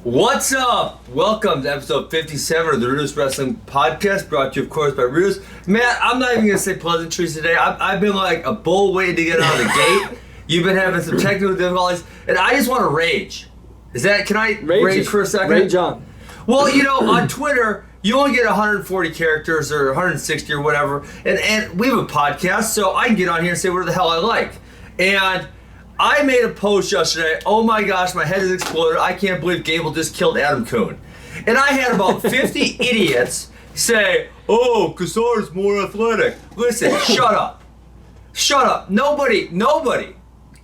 What's up? Welcome to episode 57 of the RUDIS Wrestling Podcast, brought to you, of course, by RUDIS. Matt, I'm not even going to say pleasantries today. I've been like a bull waiting to get out of the gate. You've been having some technical difficulties, and I just want to rage. Can I rage for a second? Rage on. Well, you know, on Twitter, you only get 140 characters or 160 or whatever, and we have a podcast, so I can get on here and say whatever the hell I like. And I made a post yesterday. Oh my gosh, my head has exploded. I can't believe Gable just killed Adam Coon. And I had about 50 idiots say, oh, Kassar's more athletic. Listen, shut up. Shut up. Nobody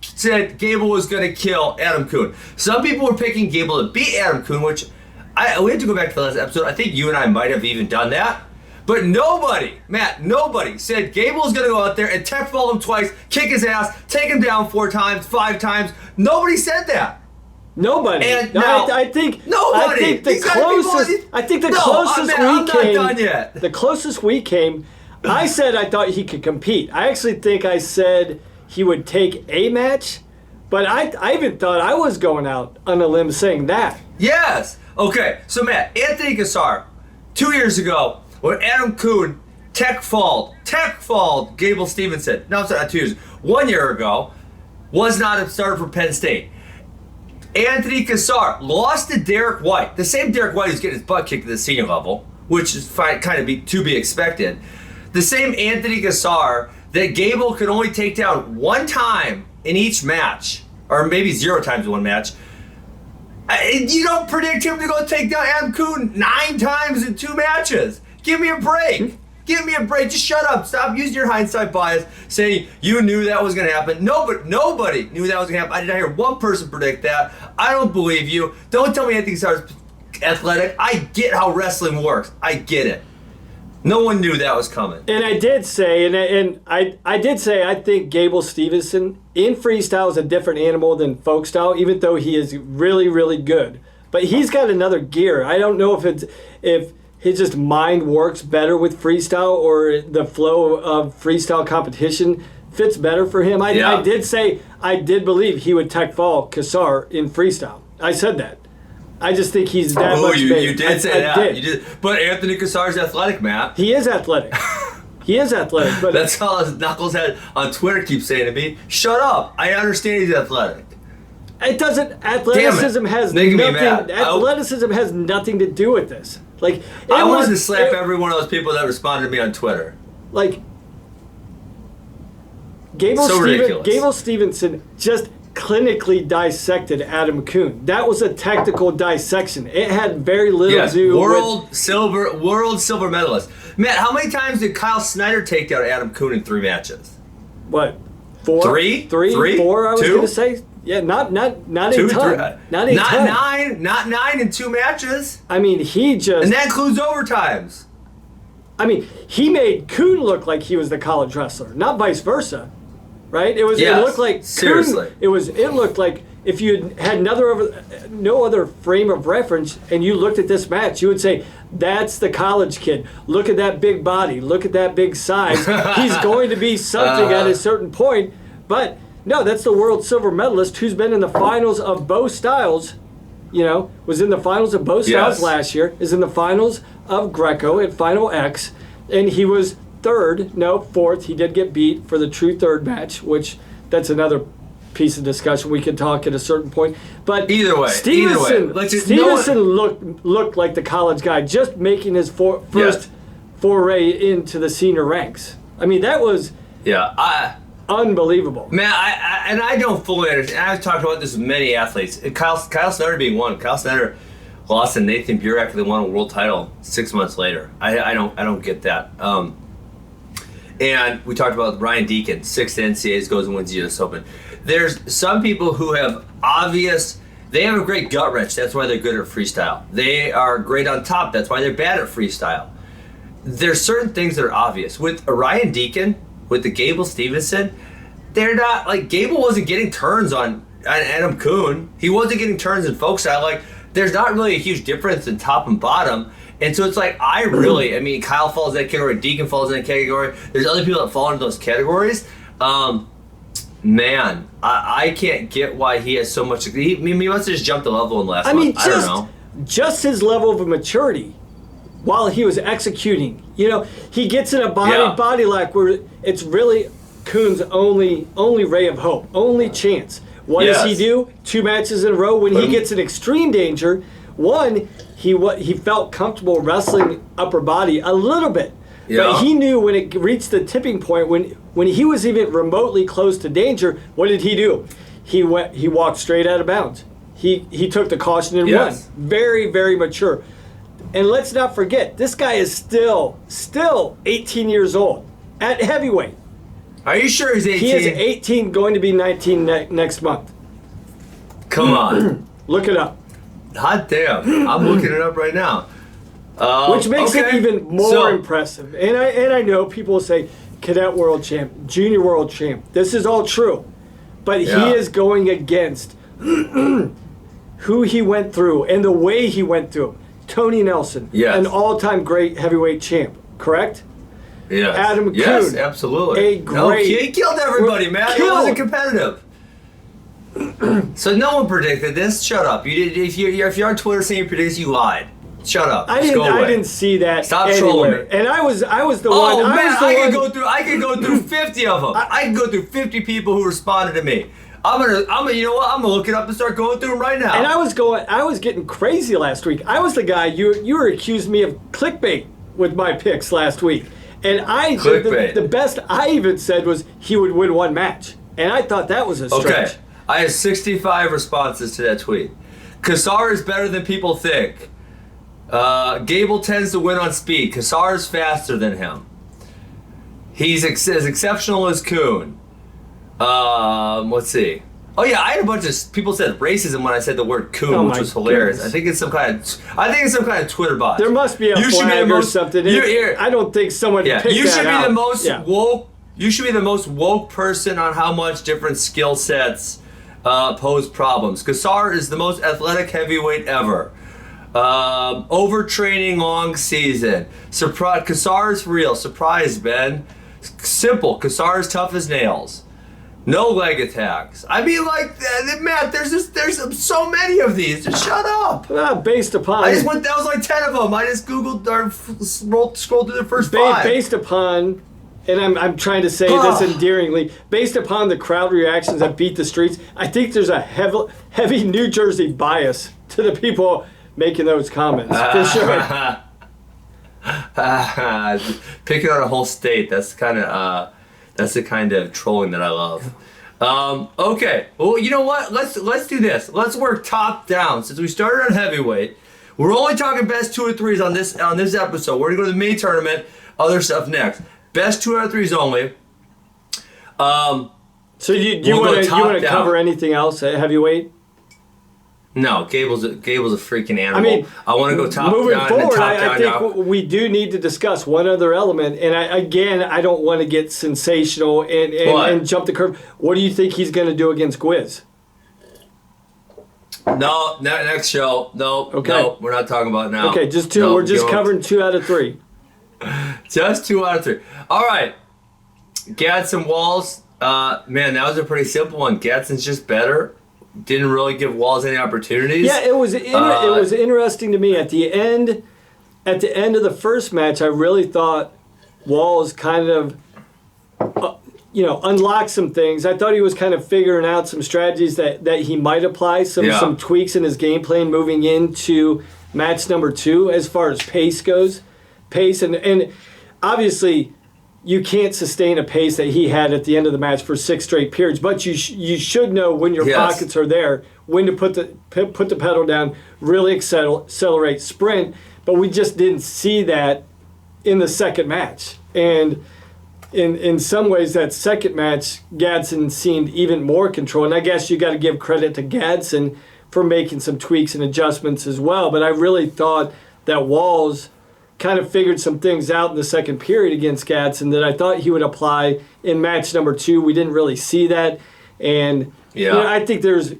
said Gable was going to kill Adam Coon. Some people were picking Gable to beat Adam Coon, which we have to go back to the last episode. I think you and I might have even done that. But nobody said Gable's going to go out there and tech fall him twice, kick his ass, take him down 4 times, 5 times. Nobody said that. Nobody. And now, I think nobody. I think the closest we came, I said I thought he could compete. I actually think I said he would take a match, but I even thought I was going out on a limb saying that. Yes. Okay. So Matt, Anthony Kassar, 2 years ago, when Adam Coon tech falled Gable Steveson. No, I'm sorry, not 2 years. 1 year ago, was not a starter for Penn State. Anthony Kassar lost to Derek White, the same Derek White who's getting his butt kicked at the senior level, which is kind of to be expected. The same Anthony Kassar that Gable could only take down 1 time in each match, or maybe 0 times in one match. You don't predict him to go take down Adam Coon 9 times in 2 matches. Give me a break. Give me a break. Just shut up. Stop using your hindsight bias saying you knew that was going to happen. Nobody knew that was going to happen. I did not hear one person predict that. I don't believe you. Don't tell me Anthony Kassar's athletic. I get how wrestling works. I get it. No one knew that was coming. And I did say, I think Gable Steveson in freestyle is a different animal than folk style, even though he is really, really good. But he's got another gear. I don't know if his just mind works better with freestyle or the flow of freestyle competition fits better for him. I did believe he would tech fall Kassar in freestyle. I said that. I just think he's that much better. You did say that. You did. But Anthony Kassar's athletic, Matt. He is athletic. But that's all his knucklehead on Twitter keeps saying to me. Shut up. I understand he's athletic. It doesn't. Athleticism has nothing. Athleticism has nothing to do with this. Like I wanted to slap every one of those people that responded to me on Twitter. Like Gable Steveson just clinically dissected Adam Coon. That was a technical dissection. It had very little to do world silver medalist. Matt, how many times did Kyle Snyder take down Adam Coon in 3 matches? What? 4? 3? 4, I was 2? going to say. Yeah, not 2, a ton. Not 9. Not 9 in 2 matches. I mean, and that includes overtimes. I mean, he made Coon look like he was the college wrestler, not vice versa. Right? It looked like seriously. Coon, it looked like if you had no other frame of reference and you looked at this match, you would say, that's the college kid. Look at that big body. Look at that big size. He's going to be something at a certain point. But no, that's the world silver medalist who's been in the finals of both styles. Was in the finals of both styles last year. Is in the finals of Greco at Final X, and he was 4th. He did get beat for the true 3rd match, which that's another piece of discussion we could talk at a certain point. But either way, Steveson looked like the college guy, just making his first foray into the senior ranks. I mean, that was unbelievable. Man, I don't fully understand. I've talked about this with many athletes. Kyle Snyder being one. Kyle Snyder lost to Nathan Burek after they won a world title 6 months later. I don't get that. And we talked about Ryan Deacon, 6 NCAAs, goes and wins the US Open. There's some people who have they have a great gut wrench, that's why they're good at freestyle. They are great on top, that's why they're bad at freestyle. There's certain things that are obvious. With Ryan Deacon, with the Gable Steveson, they're not, like, Gable wasn't getting turns on Adam Coon. He wasn't getting turns in folk style. Like, there's not really a huge difference in top and bottom. And so it's like, Kyle falls in that category, Deacon falls in that category. There's other people that fall into those categories. Man, I can't get why he has so much. He must have just jumped a level in the last month. I don't know. Just his level of maturity while he was executing. He gets in a body lock where it's really Coon's only ray of hope, only chance. What does he do? 2 matches in a row when he gets in extreme danger. One, he felt comfortable wrestling upper body a little bit. Yeah. But he knew when it reached the tipping point, when he was even remotely close to danger, what did he do? He walked straight out of bounds. He took the caution and won. Very, very mature. And let's not forget, this guy is still 18 years old at heavyweight. Are you sure he's 18? He is 18, going to be 19 next month. Come on. Look it up. Hot damn. I'm looking it up right now. Which makes it even more impressive. And I know people will say, cadet world champ, junior world champ. This is all true. But he is going against who he went through and the way he went through. Tony Nelson, an all-time great heavyweight champ, correct? Yes. Adam Coon. Yes, absolutely. He killed everybody, man. He wasn't competitive. So no one predicted this. Shut up. If you're on Twitter saying you predicted, you lied. Shut up. I didn't see that. Stop trolling me. And I was the one. Oh man, I could go through 50 of them. I can go through 50 people who responded to me. I'm gonna. You know what? I'm gonna look it up and start going through them right now. And I was getting crazy last week. I was the guy you were accusing me of clickbait with my picks last week, and the best I even said was he would win 1 match, and I thought that was a stretch. Okay, I had 65 responses to that tweet. Kassar is better than people think. Gable tends to win on speed. Kassar is faster than him. He's as exceptional as Coon. Let's see. Oh yeah, I had a bunch of people said racism when I said the word Coon, which was hilarious. Goodness. I think it's some kind of Twitter bot. There must be a flag or something. I don't think someone picked that out. You should be the most woke. You should be the most woke person on how much different skill sets pose problems. Kassar is the most athletic heavyweight ever. Overtraining long season. Kassar is real. Surprise, Ben. Simple. Kassar is tough as nails. No leg attacks. I mean, Matt, there's so many of these. Just shut up. Based upon... that was like 10 of them. I just Googled or scrolled through the first 5. Based upon, and I'm trying to say this endearingly, based upon the crowd reactions that beat the streets, I think there's a heavy New Jersey bias to the people making those comments, for sure. Picking on a whole state, that's the kind of trolling that I love. Okay, well, you know what? Let's do this. Let's work top down. Since we started on heavyweight, we're only talking best 2 or 3s on this episode. We're gonna go to the main tournament. Other stuff next. Best 2 out of 3s only. So you want to cover anything else at heavyweight? No, Gable's a freaking animal. I mean, I want to go top moving down. Forward, I think we do need to discuss one other element, and I don't want to get sensational and jump the curve. What do you think he's going to do against Gwiz? No, next show. No, we're not talking about it now. Okay, just 2. We're just covering 2 out of 3. Just 2 out of 3. All right, Gadson Walz. Man, that was a pretty simple one. Gadson's just better. Didn't really give Walz any opportunities. Yeah, it was interesting to me at the end of the first match. I really thought Walz kind of unlocked some things. I thought he was kind of figuring out some strategies that he might apply, some tweaks in his game plan moving into match number 2 as far as pace goes. Pace and obviously you can't sustain a pace that he had at the end of the match for 6 straight periods, but you should know when your pockets are there, when to put the pedal down, really accelerate, sprint. But we just didn't see that in the second match. And in some ways, that second match, Gadson seemed even more control. And I guess you got to give credit to Gadson for making some tweaks and adjustments as well. But I really thought that Walz kind of figured some things out in the second period against Gadson that I thought he would apply in match number 2. We didn't really see that. And I think there's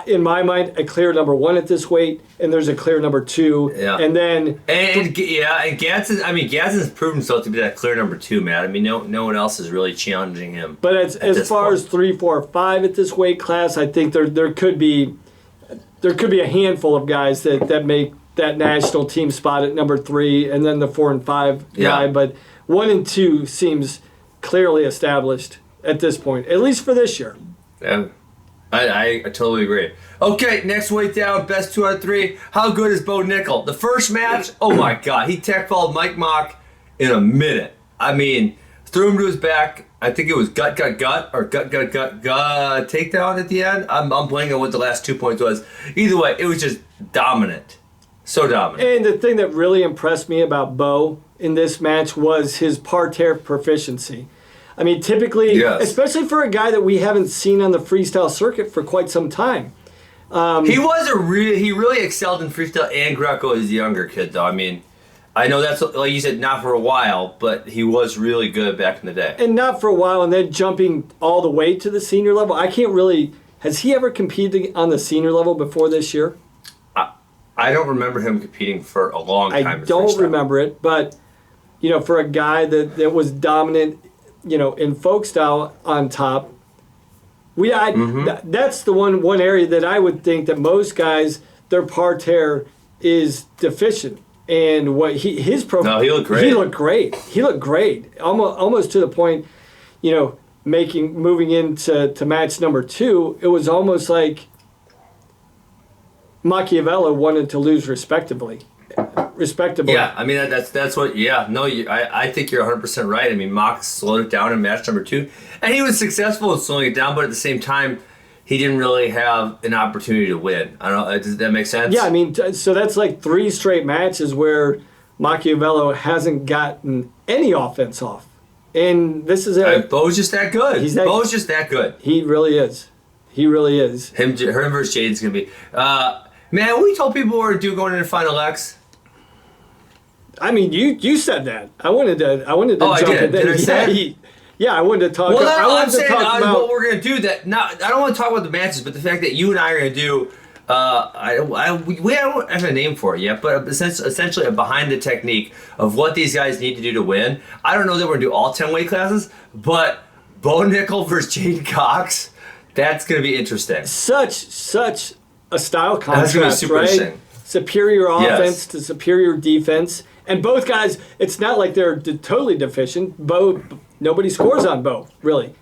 in my mind, a clear number 1 at this weight, and there's a clear number 2. Yeah. And then... And Gadson, Gadson's proven himself to be that clear number 2, man. I mean, no one else is really challenging him. But as far as 3, 4, 5 at this weight class, I think there could be a handful of guys that make that national team spot at number 3, and then the 4 and 5 guy. But 1 and 2 seems clearly established at this point, at least for this year. Yeah, I totally agree. Okay, next weight down, best 2 out of 3. How good is Bo Nickel? The first match, oh my God, he tech followed Mike Mock in a minute. I mean, threw him to his back. I think it was gut or gut takedown at the end. I'm blanking on what the last 2 points was. Either way, it was just dominant. So dominant. And the thing that really impressed me about Bo in this match was his parterre proficiency. I mean, typically, especially for a guy that we haven't seen on the freestyle circuit for quite some time. He really excelled in freestyle and Greco as a younger kid, though. I mean, I know that's, like you said, not for a while, but he was really good back in the day. And not for a while, and then jumping all the way to the senior level. I can't really... Has he ever competed on the senior level before this year? I don't remember him competing for a long time. I don't remember it, but, for a guy that was dominant, in folk style on top, that's the one area that I would think that most guys, their parterre is deficient. And what he looked great. He looked great. Almost to the point, moving into match number 2, it was almost like Machiavello wanted to lose respectably. Yeah, I mean that's what. Yeah, no, I think you're 100% right. I mean, Mock slowed it down in match number 2, and he was successful in slowing it down. But at the same time, he didn't really have an opportunity to win. I don't know. Does that make sense? Yeah, I mean, so that's like 3 straight matches where Machiavello hasn't gotten any offense off, and this is Bo's just that good. Bo's just that good. He really is. He really is. Him versus Jade's gonna be. Man, we told people we were due going into Final X. I mean, you said that. I wanted to jump in there. Did I say? Yeah, I wanted to talk. Well, I wanted to talk about what we're gonna do. I don't want to talk about the matches, but the fact that you and I are gonna do. We don't have a name for it yet, but essentially a behind the technique of what these guys need to do to win. I don't know that we're gonna do all 10 weight classes, but Bo Nickel versus Jade Cox, that's gonna be interesting. Such a style contrast, that's gonna be super right? interesting. Superior offense to superior defense. And both guys, it's not like they're totally deficient. Nobody scores on Bo, really.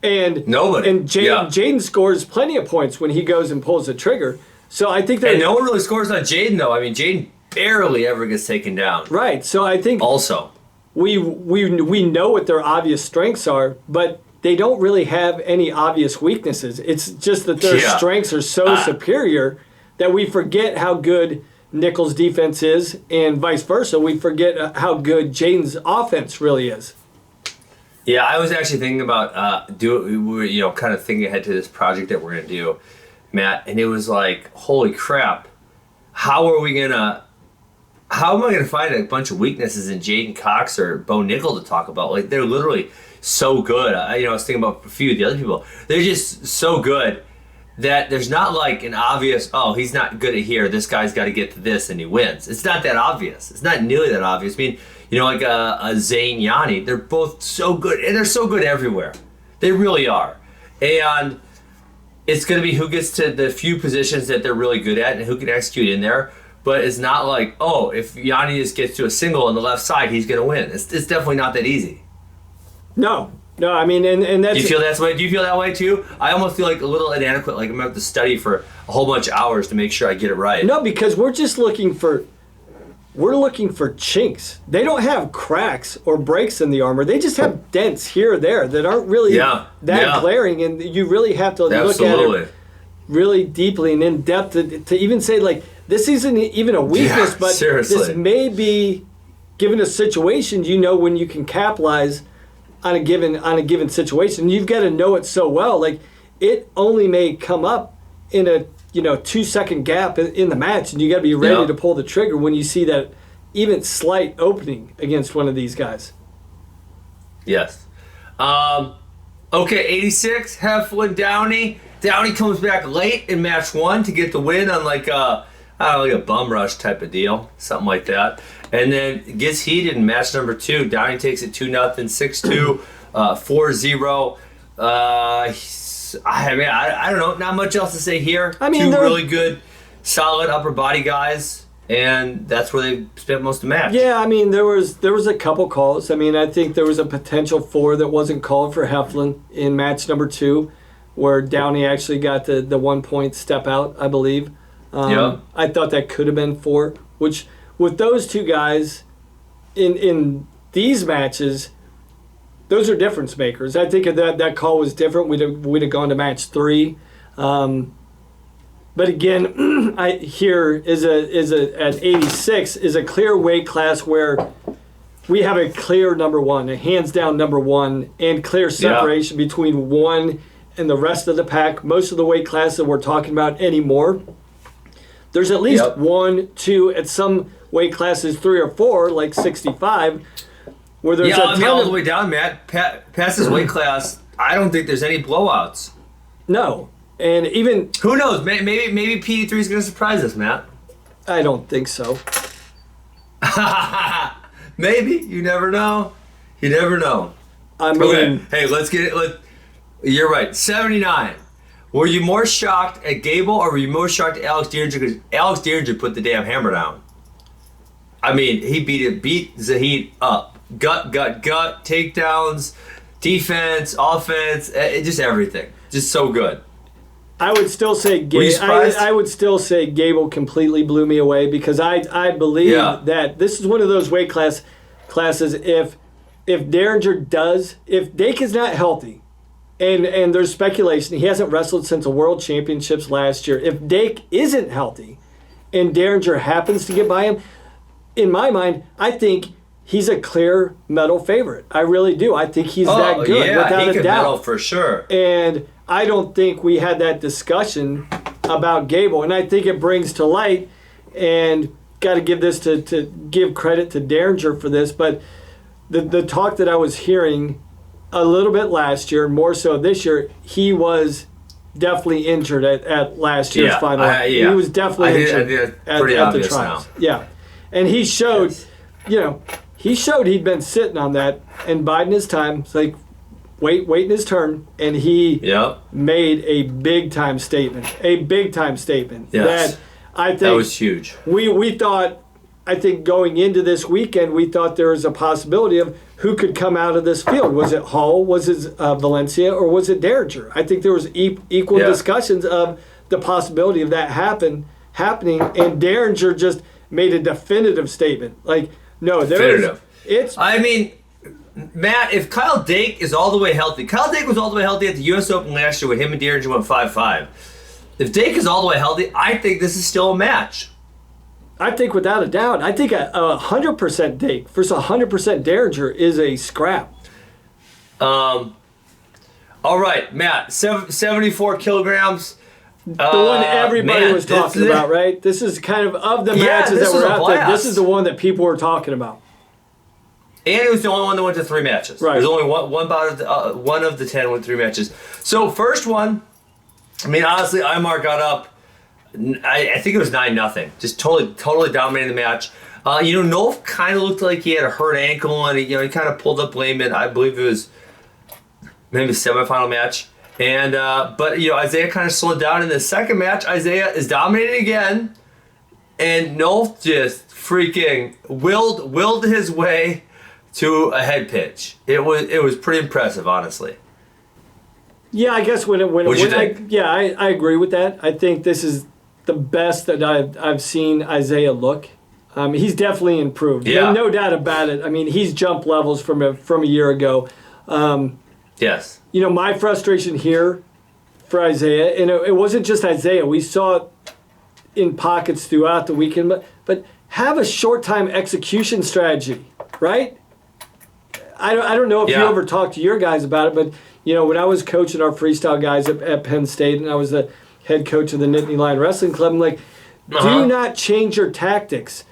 And nobody. And Jaden scores plenty of points when he goes and pulls the trigger. So I think that... And no one really scores on Jaden, though. I mean, Jaden barely ever gets taken down. Right. So I think... Also. We know what their obvious strengths are, but they don't really have any obvious weaknesses. It's just that their strengths are so superior that we forget how good Nickel's defense is, and vice versa. We forget how good Jaden's offense really is. Yeah, I was actually thinking about kind of thinking ahead to this project that we're gonna do, Matt, and it was like, holy crap, how am I gonna find a bunch of weaknesses in Jaden Cox or Bo Nickel to talk about? Like, they're literally so good. I was thinking about a few of the other people. They're just so good that there's not like an obvious, oh, he's not good at here, this guy's got to get to this and he wins. It's not that obvious. It's not nearly that obvious. I mean, like a Zane Yanni, they're both so good, and they're so good everywhere. They really are. And it's going to be who gets to the few positions that they're really good at and who can execute in there. But it's not like, oh, if Yanni just gets to a single on the left side, he's going to win. It's definitely not that easy. No, I mean, and that's... Do you feel that way? Do you feel that way too? I almost feel like a little inadequate, like I'm going to have to study for a whole bunch of hours to make sure I get it right. No, because we're just looking for chinks. They don't have cracks or breaks in the armor. They just have dents here or there that aren't really that glaring, and you really have to look at it really deeply and in depth to even say, like, this isn't even a weakness, but seriously, this may be, given a situation, when you can capitalize on a given situation. You've got to know it so well. Like, it only may come up in a 2-second gap in the match, and you got to be ready to pull the trigger when you see that even slight opening against one of these guys. Yes. Okay, 86, Heflin, Downey. Downey comes back late in match 1 to get the win on like a bum rush type of deal, something like that. And then gets heated in match number 2. Downey takes it 2-0, 6-2, 4-0. I don't know, not much else to say here. I mean, 2 really good, solid upper body guys. And that's where they spent most of the match. Yeah, I mean, there was a couple calls. I mean, I think there was a potential 4 that wasn't called for Heflin in match number 2, where Downey actually got the 1 point step out, I believe. I thought that could have been 4, which with those 2 guys in these matches, those are difference makers. I think if that call was different, we'd have gone to match 3. But again, here is at 86 is a clear weight class where we have a clear number 1, a hands down number 1, and clear separation between 1 and the rest of the pack. Most of the weight classes that we're talking about anymore, there's at least 1, 2, at some weight classes 3 or 4, like 65, where there's a ton all the way down, Matt. Past this weight class, I don't think there's any blowouts. No. And even... Who knows? Maybe PD3 is going to surprise us, Matt. I don't think so. Maybe. You never know. You never know. I mean... Okay. Hey, let's get it. You're right. 79. Were you more shocked at Gable or were you more shocked at Alex Dieringer? Because Alex Dieringer put the damn hammer down. I mean, he beat Zahid up. Gut, takedowns, defense, offense, just everything. Just so good. I would still say I would still say Gable completely blew me away because I believe that this is one of those weight classes. If Dake is not healthy, and there's speculation he hasn't wrestled since the World Championships last year. If Dake isn't healthy, and Derringer happens to get by him, in my mind, I think he's a clear medal favorite. I really do. I think he's that good without a doubt. Medal for sure. And I don't think we had that discussion about Gable, and I think it brings to light, and got to give this to give credit to Derringer for this, but the talk that I was hearing a little bit last year, more so this year, he was definitely injured at last year's final. He was definitely injured at the trials. Now. Yeah, and he showed, he'd been sitting on that and biding his time. It's like, waiting his turn, and he made a big time statement. Yes. That I think that was huge. We thought, I think going into this weekend, we thought there was a possibility of who could come out of this field. Was it Hall? Was it Valencia? Or was it Derringer? I think there was equal discussions of the possibility of that happening, and Derringer just made a definitive statement. Like, no, Matt, if Kyle Dake is all the way healthy, Kyle Dake was all the way healthy at the U.S. Open last year when him and Derringer went 5-5. If Dake is all the way healthy, I think this is still a match. I think without a doubt. I think 100% Dake versus 100% Derringer is a scrap. All right, Matt, 74 kilograms. The one everybody was talking about, right? This is kind of the matches that were out there, this is the one that people were talking about. And it was the only one that went to 3 matches. Right. There's only one of the 10 went 3 matches. So first one, I mean, honestly, Imar got up. I think it was 9-0. Just totally dominating the match. Nolf kind of looked like he had a hurt ankle, and he kind of pulled up Layman. I believe it was maybe a semifinal match. And but Isaiah kind of slowed down in the second match. Isaiah is dominating again, and Nolf just freaking willed his way to a head pitch. It was pretty impressive, honestly. Yeah, I guess I agree with that. I think this is the best that I've seen Isaiah look. He's definitely improved. Yeah, no doubt about it. I mean, he's jumped levels from a year ago. Yes. My frustration here for Isaiah, and it wasn't just Isaiah. We saw it in pockets throughout the weekend, but have a short time execution strategy, right? I don't know if you ever talked to your guys about it, but when I was coaching our freestyle guys at Penn State, and I was the head coach of the Nittany Lion Wrestling Club, I'm like, do not change your tactics.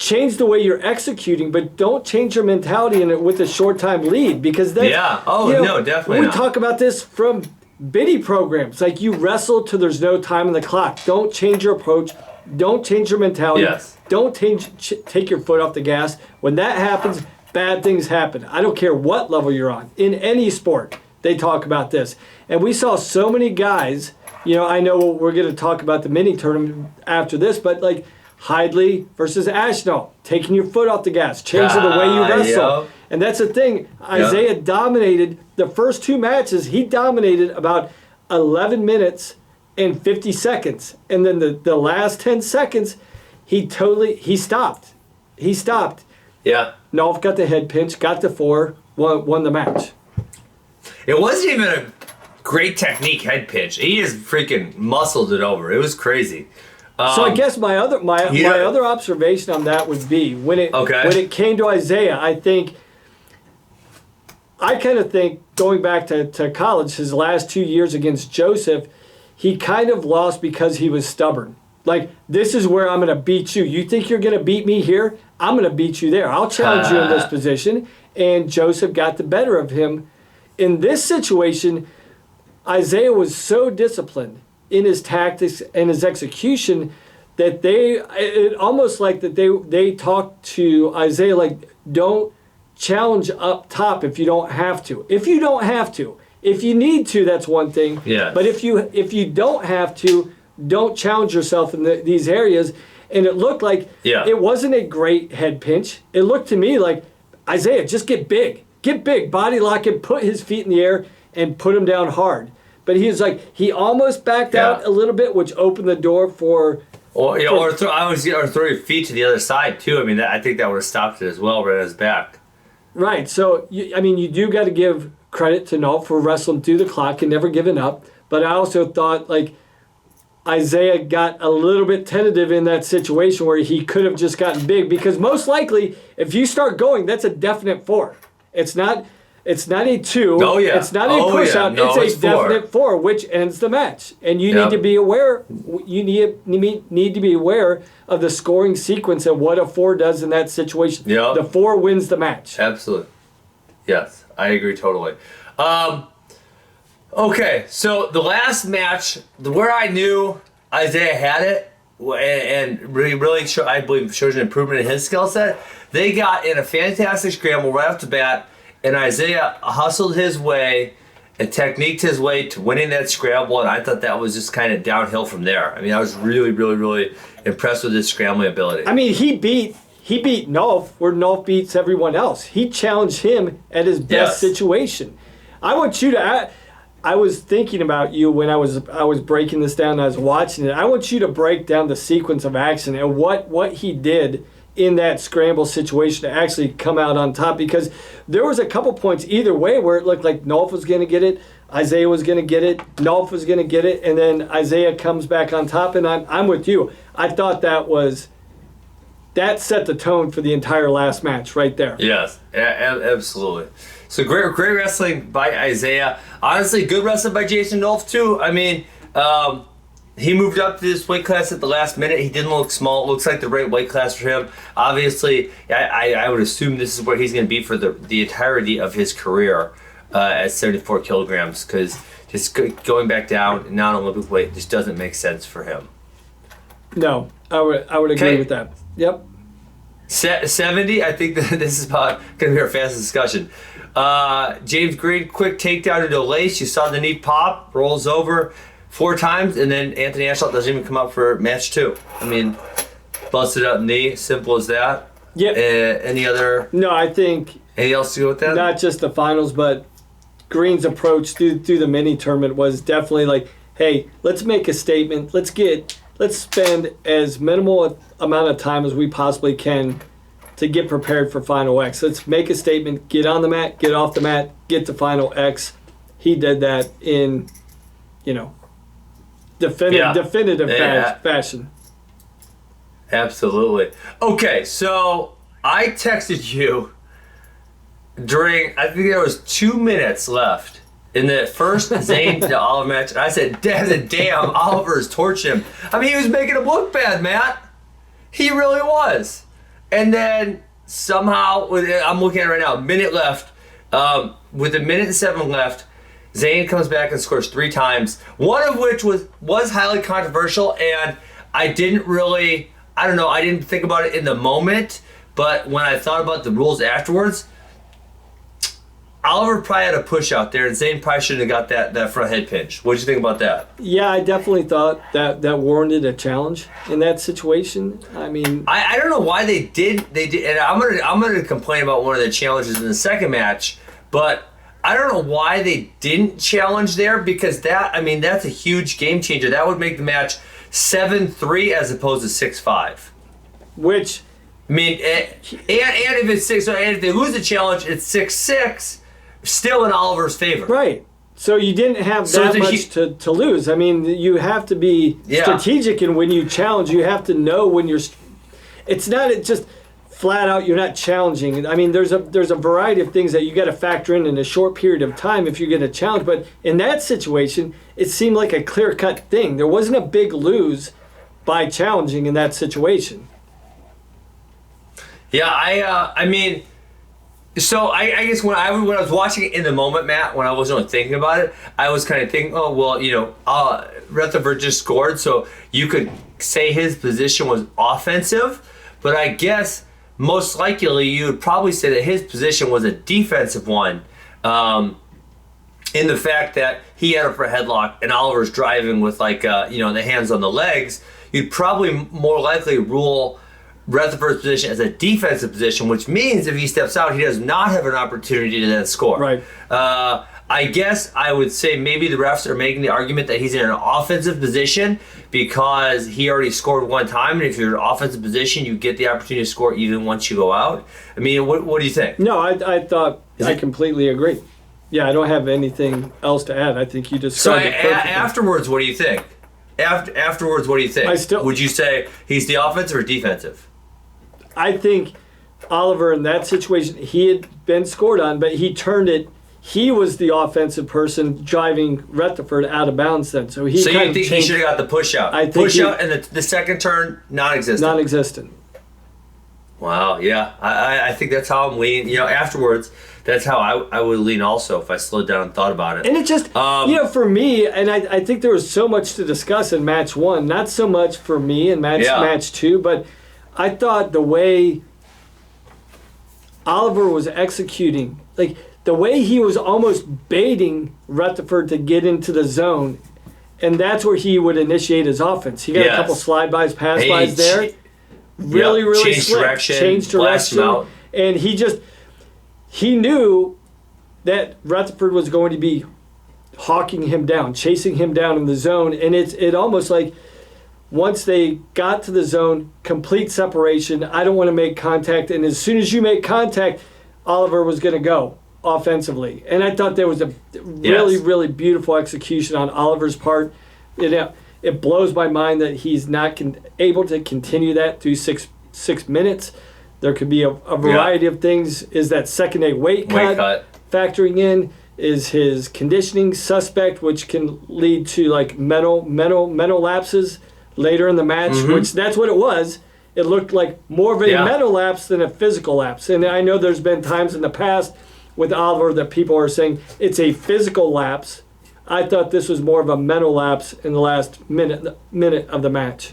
change the way you're executing, but don't change your mentality in it with a short time lead, because that's no, definitely we not. talk about this from biddy programs. Like, you wrestle till there's no time on the clock. Don't change your approach. Don't change your mentality. Yes. Don't take your foot off the gas. When that happens, bad things happen. I don't care what level you're on. In any sport, they talk about this. And we saw so many guys, I know we're going to talk about the mini tournament after this, but like Hidley versus Ashnault, taking your foot off the gas, changing the way you wrestle. Yep. And that's the thing. Isaiah dominated the first 2 matches. He dominated about 11 minutes and 50 seconds. And then the last 10 seconds, he stopped. He stopped. Yeah. Nolf got the head pinch, got the 4, won the match. It wasn't even a great technique head pinch. He just freaking muscled it over. It was crazy. So I guess my other observation on that would be when it came to Isaiah, I kind of think going back to college, his last 2 years against Joseph, he kind of lost because he was stubborn. Like, this is where I'm going to beat you. You think you're going to beat me here? I'm going to beat you there. I'll challenge you in this position. And Joseph got the better of him. In this situation, Isaiah was so disciplined in his tactics and his execution that it almost like that they talked to Isaiah like, don't challenge up top if you don't have to. If you don't have to. If you need to, that's one thing. Yeah. But if you don't have to, don't challenge yourself in these areas. And it looked like it wasn't a great head pinch. It looked to me like, Isaiah, just get big. Get big, body lock him, put his feet in the air, and put him down hard. But he almost backed out a little bit, which opened the door for... Or throw your feet to the other side, too. I mean, I think that would have stopped it as well, right on his back. Right. So, you do got to give credit to Nolf for wrestling through the clock and never giving up. But I also thought, like, Isaiah got a little bit tentative in that situation where he could have just gotten big, because most likely, if you start going, that's a definite 4. It's not a 2. Oh, yeah. It's not a push out. No, it's a definite 4, which ends the match. And you need to be aware. You need to be aware of the scoring sequence and what a 4 does in that situation. Yep. The 4 wins the match. Absolutely. Yes, I agree totally. Okay, so the last match, where I knew Isaiah had it, and really I believe shows an improvement in his skill set, they got in a fantastic scramble right off the bat, and Isaiah hustled his way and techniqued his way to winning that scramble, and I thought that was just kind of downhill from there. I mean, I was really, really, really impressed with his scrambling ability. I mean, he beat Nolf where Nolf beats everyone else. He challenged him at his best situation. I want you to... I was thinking about you when I was breaking this down and I was watching it. I want you to break down the sequence of action and what he did in that scramble situation to actually come out on top, because there was a couple points either way where it looked like Nolf was going to get it, Isaiah was going to get it, Nolf was going to get it, and then Isaiah comes back on top, and I'm with you. I thought that set the tone for the entire last match right there. Yes, absolutely. So great wrestling by Isaiah. Honestly, good wrestling by Jason Nolf too. I mean, he moved up to this weight class at the last minute. He didn't look small. It looks like the right weight class for him. Obviously, I would assume this is where he's going to be for the entirety of his career at 74 kilograms, because just going back down non-Olympic weight just doesn't make sense for him. No, I would agree with that. Yep. 70, I think that this is about going to be our fastest discussion. James Green, quick takedown into Lace. You saw the knee pop, rolls over 4 times, and then Anthony Ashlaw doesn't even come up for match 2. I mean, busted up knee, simple as that. Yep. Any other? No, I think. Anything else to go with that? Not just the finals, but Green's approach through the mini tournament was definitely like, hey, let's make a statement. Let's spend as minimal amount of time as we possibly can to get prepared for Final X. Let's make a statement, get on the mat, get off the mat, get to Final X. He did that in, definitive fashion. Absolutely. Okay, so I texted you during, I think there was 2 minutes left in the first Zayn to Oliver match, and I said, damn, Oliver's torched him. I mean, he was making him look bad, Matt. He really was. And then somehow, I'm looking at it right now, minute left. With a minute and 7 left, Zayn comes back and scores 3 times. One of which was highly controversial, and I didn't think about it in the moment. But when I thought about the rules afterwards, Oliver probably had a push out there, and Zayn probably shouldn't have got that front head pinch. What did you think about that? Yeah, I definitely thought that warranted a challenge in that situation. I mean, I don't know why they did, and I'm gonna complain about one of the challenges in the second match, but I don't know why they didn't challenge there, because that's a huge game changer. That would make the match 7-3 as opposed to 6-5. Which, I mean, and if it's 6, and if they lose the challenge, it's 6-6. Still in Oliver's favor. right. So you didn't have that much to lose. I mean, you have to be strategic in when you challenge. You have to know when you're. It's not just flat out you're not challenging. I mean, there's a variety of things that you got to factor in a short period of time if you're going to challenge. But in that situation, it seemed like a clear-cut thing. There wasn't a big lose by challenging in that situation. Yeah, I mean. So I guess when I was watching it in the moment, Matt, when I wasn't really thinking about it, I was kind of thinking, oh well, Rutherford just scored, so you could say his position was offensive, but I guess most likely you would probably say that his position was a defensive one, in the fact that he had a front headlock and Oliver's driving with the hands on the legs. You'd probably more likely rule Rutherford's position as a defensive position, which means if he steps out, he does not have an opportunity to then score. Right. I guess I would say maybe the refs are making the argument that he's in an offensive position because he already scored 1 time, and if you're in an offensive position, you get the opportunity to score even once you go out. I mean, what do you think? No, I completely agree. Yeah, I don't have anything else to add. I think you just So said it perfectly. afterwards, what do you think? Afterwards, what do you think? Would you say he's the offensive or defensive? I think Oliver in that situation, he had been scored on, but he turned it. He was the offensive person driving Rutherford out of bounds then. So you think he should have got the push out? Out and the second turn, non-existent. Non-existent. Wow, yeah. I think that's how I'm leaning. Afterwards, that's how I would lean also if I slowed down and thought about it. And it just, for me, and I think there was so much to discuss in match 1. Not so much for me in match 2, but I thought the way Oliver was executing, like the way he was almost baiting Rutherford to get into the zone, and that's where he would initiate his offense. He got a couple slide-bys, pass-bys there. Really slick. Changed direction. And he knew that Rutherford was going to be hawking him down, chasing him down in the zone, and it almost like once they got to the zone, complete separation. I don't want to make contact. And as soon as you make contact, Oliver was going to go offensively. And I thought there was a really, really beautiful execution on Oliver's part. It blows my mind that he's not able to continue that through six minutes. There could be a variety of things. Is that second day weight cut factoring in? Is his conditioning suspect, which can lead to like mental lapses later in the match, which that's what it was. It looked like more of a mental lapse than a physical lapse. And I know there's been times in the past with Oliver that people are saying it's a physical lapse. I thought this was more of a mental lapse in the last minute of the match.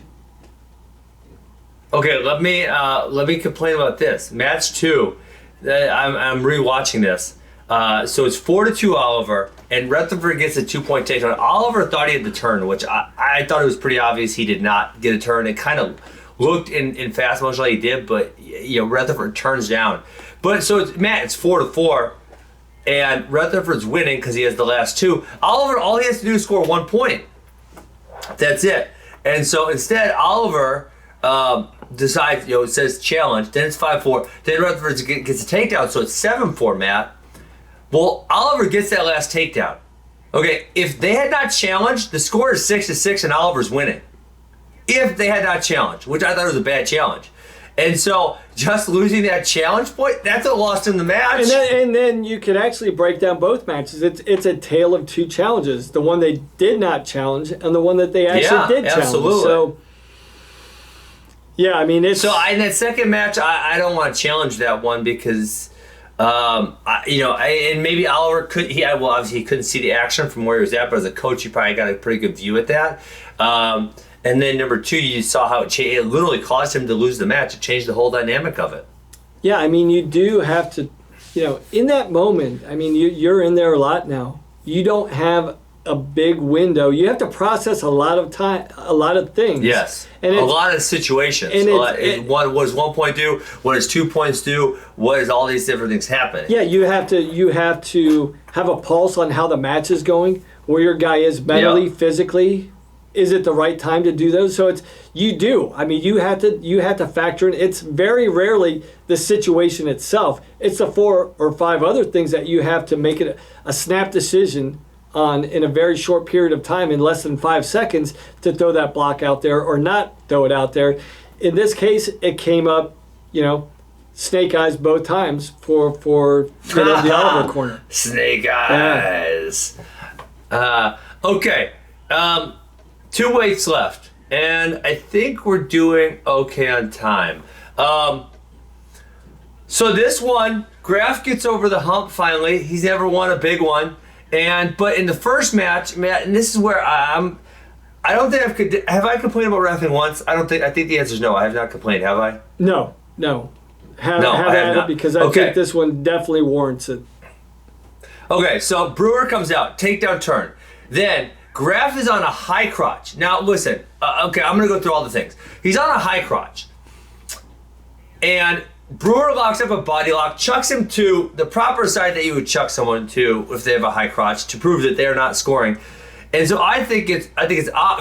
Okay, let me complain about this. Match 2, I'm rewatching this. So it's 4-2 Oliver, and Rutherford gets a 2-point takedown. Oliver thought he had the turn, which I thought it was pretty obvious he did not get a turn. It kind of looked in fast motion like he did, but Rutherford turns down. But so it's 4-4, and Rutherford's winning because he has the last 2. Oliver, all he has to do is score 1 point. That's it. And so instead, Oliver decides, it says challenge, then it's 5-4, then Rutherford gets a takedown, so it's 7-4, Matt. Well, Oliver gets that last takedown. Okay, if they had not challenged, the score is 6-6 and Oliver's winning. If they had not challenged, which I thought was a bad challenge. And so just losing that challenge point, that's a loss in the match. And then you could actually break down both matches. It's a tale of 2 challenges. The one they did not challenge and the one that they actually did challenge. Absolutely. So Yeah, I mean, it's... So in that second match, I don't want to challenge that one because, and maybe Oliver obviously he couldn't see the action from where he was at, but as a coach, he probably got a pretty good view at that. And then number two, you saw how it literally caused him to lose the match. It changed the whole dynamic of it. Yeah, I mean, you do have to, in that moment, I mean, you're in there a lot now. You don't have a big window. You have to process a lot of time, a lot of things. Yes, and a lot of situations. What does 1 point do? What does 2 points do? What does all these different things happen? Yeah, you have to have a pulse on how the match is going, where your guy is mentally, physically. Is it the right time to do those? So you have to factor in. It's very rarely the situation itself. It's the 4 or 5 other things that you have to make it a snap decision on in a very short period of time, in less than 5 seconds, to throw that block out there or not throw it out there. In this case, it came up, snake eyes both times for the Oliver corner. Snake eyes. Yeah. Okay. 2 weeks left, and I think we're doing okay on time. So this one, Graf gets over the hump finally. He's never won a big one. But in the first match, Matt, and this is where I don't think have I complained about reffing once? I think the answer is no. I have not complained, have I? No. Have at it, because I think this one definitely warrants it. Okay, so Brewer comes out, takedown turn. Then Graf is on a high crotch. Now listen, I'm going to go through all the things. He's on a high crotch. And Brewer locks up a body lock, chucks him to the proper side that you would chuck someone to if they have a high crotch, to prove that they're not scoring. And so I think it's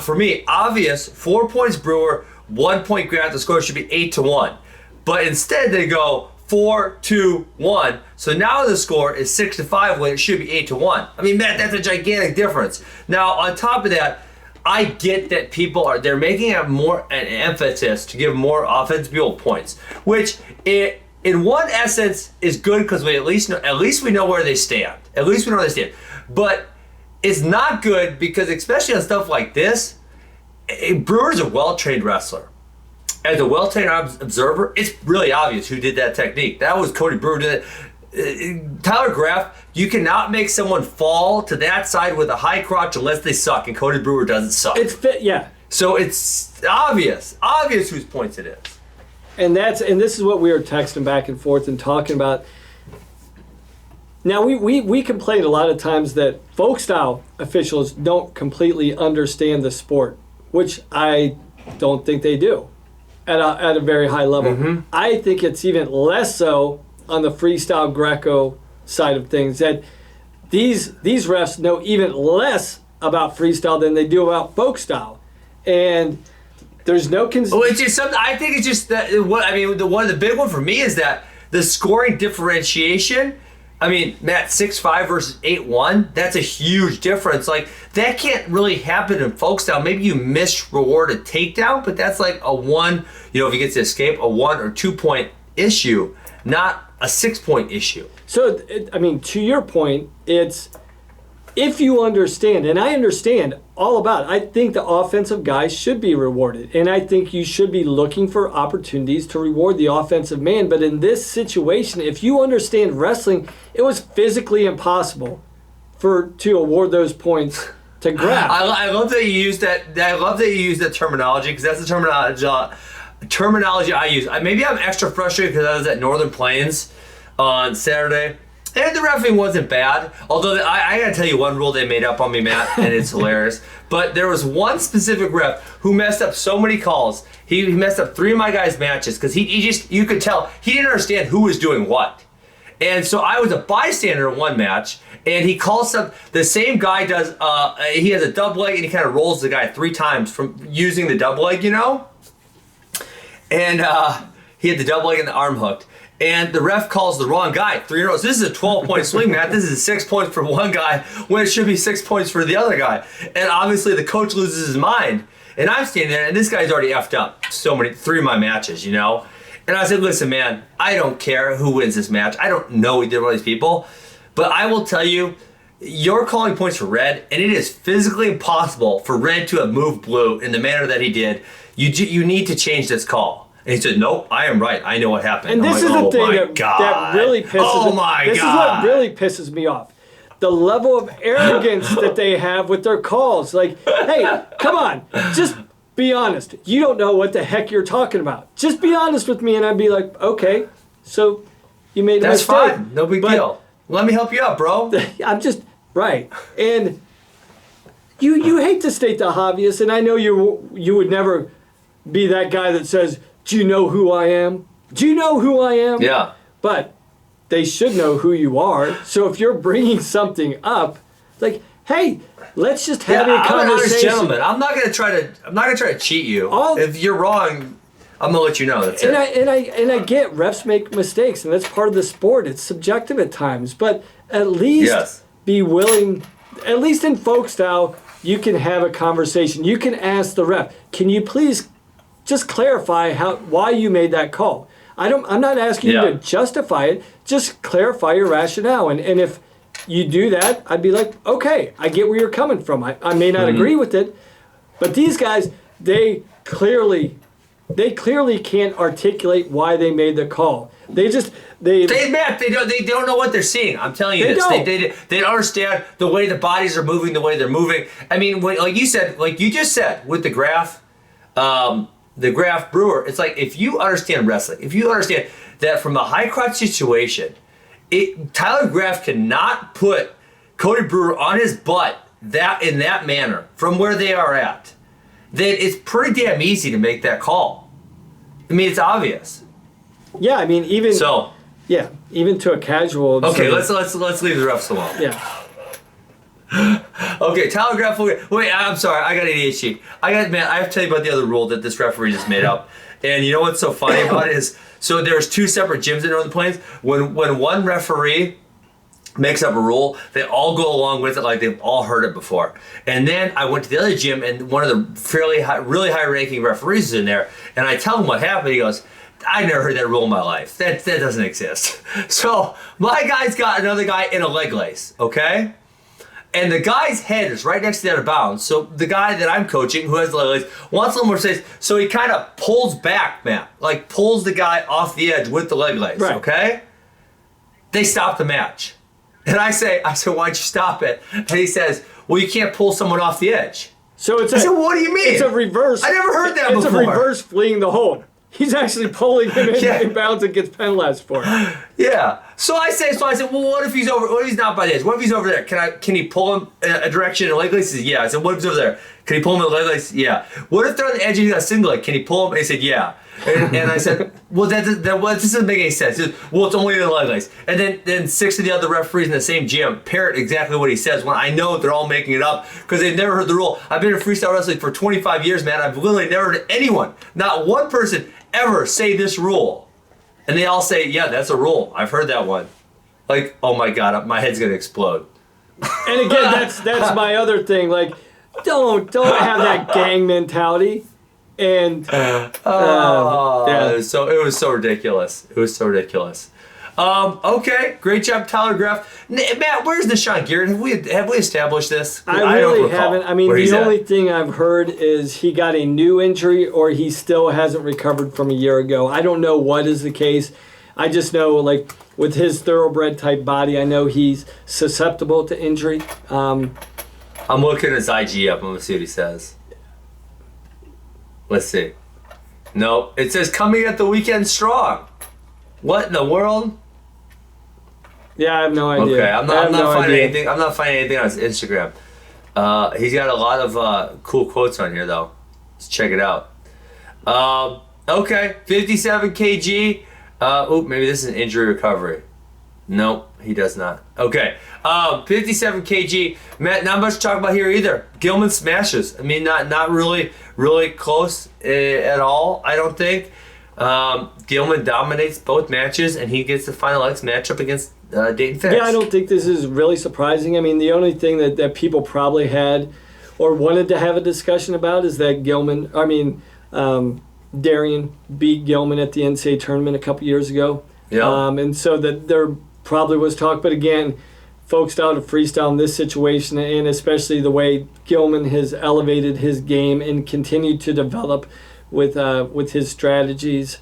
for me obvious. 4 points Brewer, 1 point Graf. The score should be 8-1, but instead they go 4-2-1. So now the score is 6-5 when it should be 8-1. I mean, Matt, that's a gigantic difference. Now on top of that, I get that they're making an emphasis to give more offensive people points, which in one essence is good because we at least we know where they stand. At least we know where they stand. But it's not good because, especially on stuff like this, Brewer's a well-trained wrestler. As a well-trained observer, it's really obvious who did that technique. That was Cody Brewer did it. Tyler Graf, you cannot make someone fall to that side with a high crotch unless they suck, and Cody Brewer doesn't suck. It's fit, yeah. So it's obvious whose points it is. And this is what we were texting back and forth and talking about. Now we complain a lot of times that folk style officials don't completely understand the sport, which I don't think they do at a very high level. Mm-hmm. I think it's even less so on the freestyle Greco side of things, that these refs know even less about freestyle than they do about folk style. And there's no it's just something. I think it's just that. One of the big one for me is that the scoring differentiation. I mean, Matt, 6-5 versus 8-1. That's a huge difference. Like, that can't really happen in folk style. Maybe you reward a takedown, but that's like a 1. If he gets to escape, a 1 or 2 point issue, not a 6 point issue. So, to your point, it's if you understand, and I understand all about it, I think the offensive guys should be rewarded. And I think you should be looking for opportunities to reward the offensive man. But in this situation, if you understand wrestling, it was physically impossible to award those points to Graf. I love that you use that. I love that you use that terminology, because that's the terminology I use. Maybe I'm extra frustrated because I was at Northern Plains on Saturday, and the refereeing wasn't bad. Although I gotta tell you one rule they made up on me, Matt, and it's hilarious. But there was one specific ref who messed up so many calls. He messed up 3 of my guys' matches because you could tell he didn't understand who was doing what. And so I was a bystander in one match, and he calls the same guy does. He has a double leg, and he kind of rolls the guy 3 times from using the double leg, And he had the double leg and the arm hooked. And the ref calls the wrong guy 3 in a row. So this is a 12-point swing, Matt. This is 6 points for one guy when it should be 6 points for the other guy. And obviously the coach loses his mind. And I'm standing there, and this guy's already effed up 3 of my matches, And I said, listen, man, I don't care who wins this match. I don't know either one of these people. But I will tell you, you're calling points for Red, and it is physically impossible for Red to have moved blue in the manner that he did. You need to change this call. And he said, nope, I am right. I know what happened. And this is the thing that really pisses Oh my This God. is what really pisses me off. The level of arrogance that they have with their calls. Like, hey, come on, just be honest. You don't know what the heck you're talking about. Just be honest with me, and I'd be like, okay, so you made a mistake. That's fine. No big deal. Let me help you out, bro. I'm just, right. And you hate to state the obvious, and I know you would never be that guy that says, do you know who I am? Do you know who I am? Yeah. But they should know who you are. So if you're bringing something up, like, hey, let's just have a conversation. I'm an honest gentleman. I'm not gonna try to cheat you. If you're wrong, I'm gonna let you know. That's it. And I get refs make mistakes, and that's part of the sport. It's subjective at times, but at least be willing. At least in folk style, you can have a conversation. You can ask the ref, "Can you please just clarify why you made that call?" I'm not asking you to justify it. Just clarify your rationale. And if you do that, I'd be like, okay, I get where you're coming from. I may not agree with it, but these guys, they clearly can't articulate why they made the call. They don't know what they're seeing. I'm telling you this. They don't understand the way the bodies are moving, the way they're moving. I mean, like you just said with the Graf Brewer, it's like if you understand wrestling, if you understand that from a high crotch situation, Tyler Graf cannot put Cody Brewer on his butt in that manner from where they are at, then it's pretty damn easy to make that call. I mean, it's obvious. Yeah, I mean, even to a casual. Okay, let's leave the refs alone. Yeah. Okay, Tyler Graf. Wait, I'm sorry. I got ADHD. I have to tell you about the other rule that this referee just made up. And you know what's so funny about it is, so there's two separate gyms in Northern Plains. When one referee makes up a rule, they all go along with it like they've all heard it before. And then I went to the other gym, and one of the really high-ranking referees is in there, and I tell him what happened. He goes, I never heard that rule in my life. That doesn't exist. So my guy's got another guy in a leg lace, okay? And the guy's head is right next to the out of bounds. So the guy that I'm coaching, who has the leg lace, wants a little more space. So he kind of pulls back, Matt. Like pulls the guy off the edge with the leg lace, okay? They stop the match. And I said, why'd you stop it? And he says, well, you can't pull someone off the edge. So I said, what do you mean? It's a reverse. I never heard that before. It's a reverse fleeing the hold. He's actually pulling him in bounds and gets penalized for it. Yeah. So I said, well, what if he's over? What if he's not by the edge? What if he's over there? Can he pull him in a direction in a leg lace? He said, yeah. I said, what if he's over there? Can he pull him in a leg lace? Yeah. What if they're on the edge and he's got a single leg? Can he pull him? And he said, yeah. And I said, well, that doesn't make any sense. He said, well, it's only in the leg lace. And then 6 of the other referees in the same gym parrot exactly what he says when I know they're all making it up because they've never heard the rule. I've been in freestyle wrestling for 25 years, man. I've literally never heard anyone, not one person, ever say this rule. And they all say, yeah, that's a rule. I've heard that one. Like, oh my God, my head's going to explode. And again, that's my other thing. Like, don't have that gang mentality. And it was so ridiculous. It was so ridiculous. Okay, great job, Tyler Graf. Matt, where's the Sean Garrett? Have we established this? I really haven't. I mean, the only thing I've heard is he got a new injury or he still hasn't recovered from a year ago. I don't know what is the case. I just know, like, with his thoroughbred type body, I know he's susceptible to injury. I'm looking his IG up. I'm going to see what he says. Let's see. No, it says coming at the weekend strong. What in the world? Yeah, I have no idea. Okay, I'm not finding anything. I'm not finding anything on his Instagram. He's got a lot of cool quotes on here, though. Let's check it out. Okay, 57 kg. Maybe this is an injury recovery. Nope, he does not. Okay, 57 kg. Matt, not much to talk about here either. Gilman smashes. I mean, not really close at all, I don't think. Gilman dominates both matches, and he gets the Final X matchup against Dayton Fix. Yeah, I don't think this is really surprising. I mean, the only thing that people probably had or wanted to have a discussion about is that Darian beat Gilman at the NCAA tournament a couple years ago. Yeah. And so that there probably was talk, but again, folk style to freestyle in this situation, and especially the way Gilman has elevated his game and continued to develop with his strategies.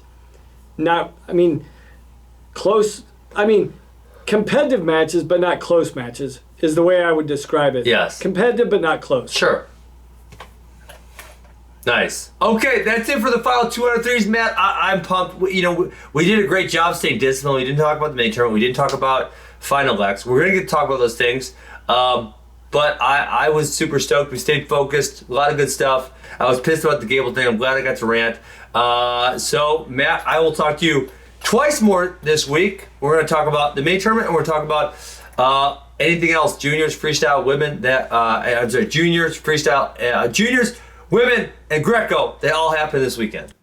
Close. Competitive matches, but not close matches is the way I would describe it. Yes. Competitive, but not close. Sure. Nice. Okay, that's it for the final 203s, Matt. I'm pumped. We did a great job staying disciplined. We didn't talk about the main tournament. We didn't talk about final X. We're going to talk about those things. But I was super stoked. We stayed focused. A lot of good stuff. I was pissed about the Gable thing. I'm glad I got to rant. So, Matt, I will talk to you twice more this week. We're going to talk about the main tournament, and we're going to talk about anything else. Juniors, freestyle, women. Juniors, freestyle, juniors, women, and Greco. They all happen this weekend.